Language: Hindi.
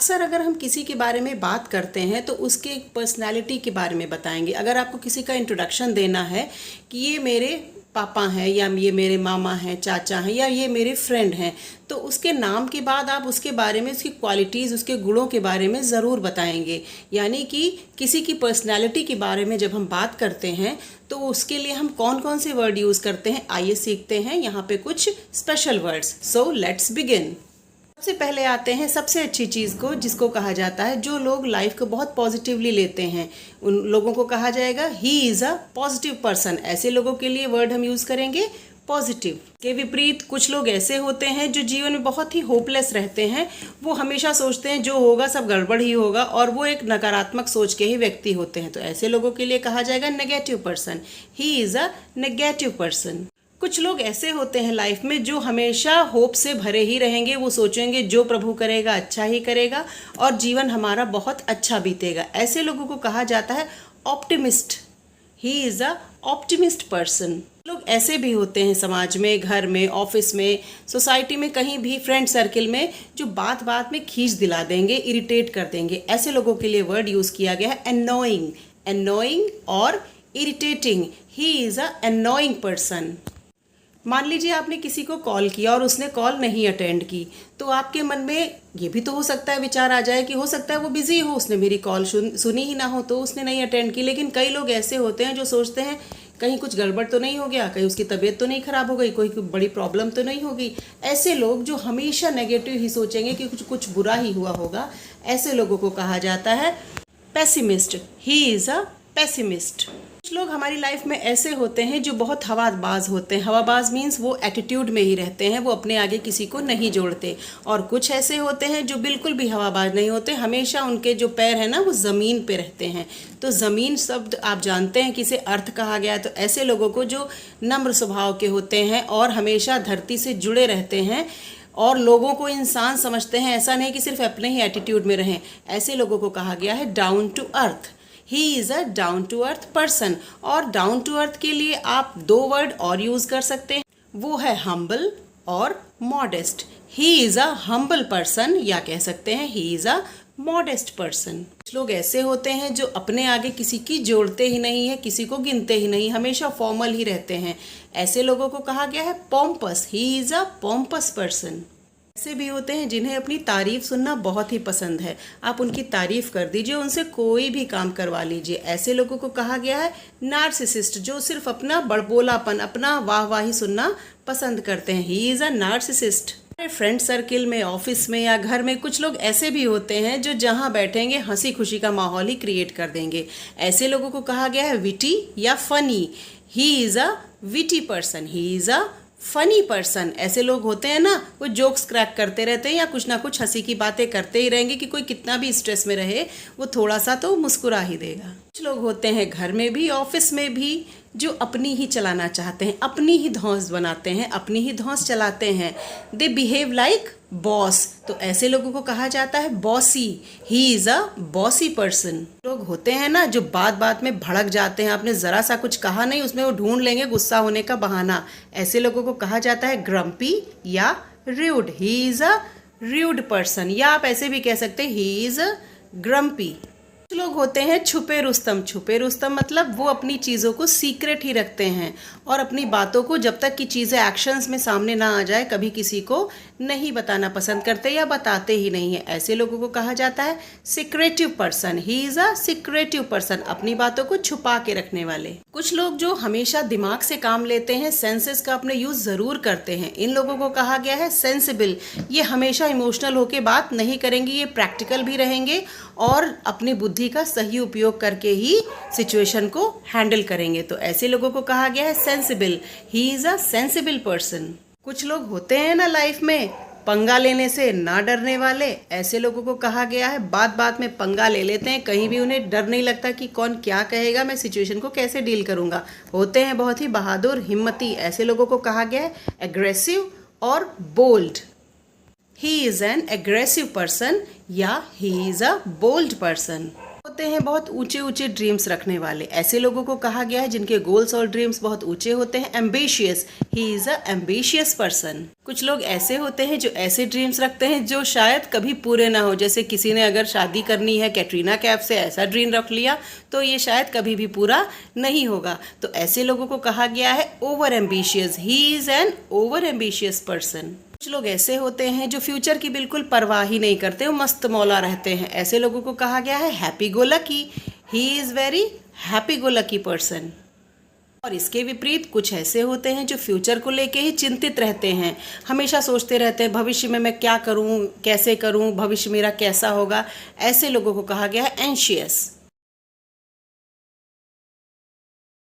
अक्सर अगर हम किसी के बारे में बात करते हैं तो उसके पर्सनैलिटी के बारे में बताएंगे। अगर आपको किसी का इंट्रोडक्शन देना है कि ये मेरे पापा हैं या ये मेरे मामा हैं, चाचा हैं या ये मेरे फ्रेंड हैं, तो उसके नाम के बाद आप उसके बारे में, उसकी क्वालिटीज़, उसके गुणों के बारे में ज़रूर बताएंगे। यानी कि किसी की पर्सनैलिटी के बारे में जब हम बात करते हैं तो उसके लिए हम कौन कौन से वर्ड यूज़ करते हैं, आइए सीखते हैं यहाँ पे कुछ special words. So let's begin. सबसे पहले आते हैं सबसे अच्छी चीज़ को, जिसको कहा जाता है, जो लोग लाइफ को बहुत पॉजिटिवली लेते हैं, उन लोगों को कहा जाएगा ही इज़ अ पॉजिटिव पर्सन। ऐसे लोगों के लिए वर्ड हम यूज़ करेंगे पॉजिटिव। के विपरीत कुछ लोग ऐसे होते हैं जो जीवन में बहुत ही होपलेस रहते हैं। वो हमेशा सोचते हैं जो होगा सब गड़बड़ ही होगा और वो एक नकारात्मक सोच के ही व्यक्ति होते हैं। तो ऐसे लोगों के लिए कहा जाएगा negative person. He is a negative person. कुछ लोग ऐसे होते हैं लाइफ में जो हमेशा होप से भरे ही रहेंगे। वो सोचेंगे जो प्रभु करेगा अच्छा ही करेगा और जीवन हमारा बहुत अच्छा बीतेगा। ऐसे लोगों को कहा जाता है optimist. He is a optimist person. लोग ऐसे भी होते हैं समाज में, घर में, ऑफिस में, सोसाइटी में, कहीं भी फ्रेंड सर्किल में, जो बात बात में खींच दिला देंगे, इरिटेट कर देंगे। ऐसे लोगों के लिए वर्ड यूज़ किया गया है एनोइंग। एनोइंग और irritating. He is a annoying person. मान लीजिए आपने किसी को कॉल किया और उसने कॉल नहीं अटेंड की, तो आपके मन में ये भी तो हो सकता है, विचार आ जाए कि हो सकता है वो बिजी हो, उसने मेरी कॉल सुनी ही ना हो तो उसने नहीं अटेंड की। लेकिन कई लोग ऐसे होते हैं जो सोचते हैं कहीं कुछ गड़बड़ तो नहीं हो गया, कहीं उसकी तबीयत तो नहीं खराब हो गई, कोई बड़ी प्रॉब्लम तो नहीं हो गई। ऐसे लोग जो हमेशा नेगेटिव ही सोचेंगे कि कुछ बुरा ही हुआ होगा, ऐसे लोगों को कहा जाता है pessimist. He is a pessimist. कुछ लोग हमारी लाइफ में ऐसे होते हैं जो बहुत हवाबाज होते हैं। हवाबाज मीन्स वो एटीट्यूड में ही रहते हैं, वो अपने आगे किसी को नहीं जोड़ते। और कुछ ऐसे होते हैं जो बिल्कुल भी हवाबाज नहीं होते, हमेशा उनके जो पैर हैं ना वो ज़मीन पे रहते हैं। तो ज़मीन शब्द आप जानते हैं किसे अर्थ कहा गया है। तो ऐसे लोगों को जो नम्र स्वभाव के होते हैं और हमेशा धरती से जुड़े रहते हैं और लोगों को इंसान समझते हैं, ऐसा नहीं कि सिर्फ अपने ही एटीट्यूड में रहें, ऐसे लोगों को कहा गया है down to earth. He is a down to earth person. और डाउन टू अर्थ के लिए आप दो वर्ड और यूज़ कर सकते हैं, वो है हम्बल और modest. He is a humble person, या कह सकते हैं ही इज़ अ मॉडेस्ट पर्सन। कुछ लोग ऐसे होते हैं जो अपने आगे किसी की जोड़ते ही नहीं है, किसी को गिनते ही नहीं, हमेशा फॉर्मल ही रहते हैं। ऐसे लोगों को कहा गया है pompous. He is a pompous person. ऐसे भी होते हैं जिन्हें अपनी तारीफ सुनना बहुत ही पसंद है। आप उनकी तारीफ कर दीजिए, उनसे कोई भी काम करवा लीजिए। ऐसे लोगों को कहा गया है नार्सिसिस्ट, जो सिर्फ अपना बड़बोलापन, अपना वाहवाही सुनना पसंद करते हैं। ही is a narcissist. Friend circle में, ऑफिस में या घर में कुछ लोग ऐसे भी होते हैं जो जहां बैठेंगे हंसी खुशी का माहौल ही क्रिएट कर देंगे। ऐसे लोगों को कहा गया है विटी या funny. He is a witty person. He is a funny person. ऐसे लोग होते हैं ना, वो जोक्स क्रैक करते रहते हैं या कुछ ना कुछ हंसी की बातें करते ही रहेंगे कि कोई कितना भी स्ट्रेस में रहे वो थोड़ा सा तो मुस्कुरा ही देगा। कुछ लोग होते हैं घर में भी, ऑफिस में भी, जो अपनी ही चलाना चाहते हैं, अपनी ही धौंस बनाते हैं, अपनी ही धौंस चलाते हैं। They behave like boss. तो ऐसे लोगों को कहा जाता है bossy. He is a bossy person. लोग होते हैं ना जो बात बात में भड़क जाते हैं, आपने ज़रा सा कुछ कहा नहीं, उसमें वो ढूंढ लेंगे गुस्सा होने का बहाना। ऐसे लोगों को कहा जाता है ग्रम्पी या rude. He is a rude person, या आप ऐसे भी कह सकते हैं ही इज़ अ ग्रम्पी। कुछ लोग होते हैं छुपे रुस्तम। छुपे रुस्तम मतलब वो अपनी चीज़ों को सीक्रेट ही रखते हैं और अपनी बातों को जब तक कि चीज़ें एक्शंस में सामने ना आ जाए कभी किसी को नहीं बताना पसंद करते या बताते ही नहीं है। ऐसे लोगों को कहा जाता है secretive person. He is a secretive person, अपनी बातों को छुपा के रखने वाले। कुछ लोग जो हमेशा दिमाग से काम लेते हैं, सेंसेस का अपने यूज़ ज़रूर करते हैं, इन लोगों को कहा गया है सेंसिबल। ये हमेशा इमोशनल होकर बात नहीं करेंगे, ये प्रैक्टिकल भी रहेंगे और अपनी बुद्धि का सही उपयोग करके ही सिचुएशन को हैंडल करेंगे। तो ऐसे लोगों को कहा गया है sensible. He is a sensible person. कुछ लोग होते हैं ना लाइफ में पंगा लेने से ना डरने वाले, ऐसे लोगों को कहा गया है बात बात में पंगा ले लेते हैं, कहीं भी उन्हें डर नहीं लगता कि कौन क्या कहेगा, मैं सिचुएशन को कैसे डील करूंगा। होते हैं बहुत ही बहादुर, हिम्मती। ऐसे लोगों को कहा गया है एग्रेसिव और bold. He is an aggressive person या he is a bold person. होते हैं बहुत ऊंचे ऊंचे ड्रीम्स रखने वाले, ऐसे लोगों को कहा गया है जिनके गोल्स और ड्रीम्स बहुत ऊंचे होते हैं। Ambitious, he is a ambitious person. कुछ लोग ऐसे होते हैं जो ऐसे ड्रीम्स रखते हैं जो शायद कभी पूरे ना हो। जैसे किसी ने अगर शादी करनी है कैटरीना कैफ से, ऐसा ड्रीम रख लिया तो ये शायद कभी भी पूरा नहीं होगा। तो ऐसे लोगों को कहा गया है over ambitious, he is an over ambitious person. कुछ लोग ऐसे होते हैं जो फ्यूचर की बिल्कुल परवाह ही नहीं करते, वो मस्त मौला रहते हैं। ऐसे लोगों को कहा गया है happy go lucky, he is very happy go lucky person. और इसके विपरीत कुछ ऐसे होते हैं जो फ्यूचर को लेके ही चिंतित रहते हैं, हमेशा सोचते रहते हैं भविष्य में मैं क्या करूं, कैसे करूं, भविष्य मेरा कैसा होगा। ऐसे लोगों को कहा गया है एंशियस।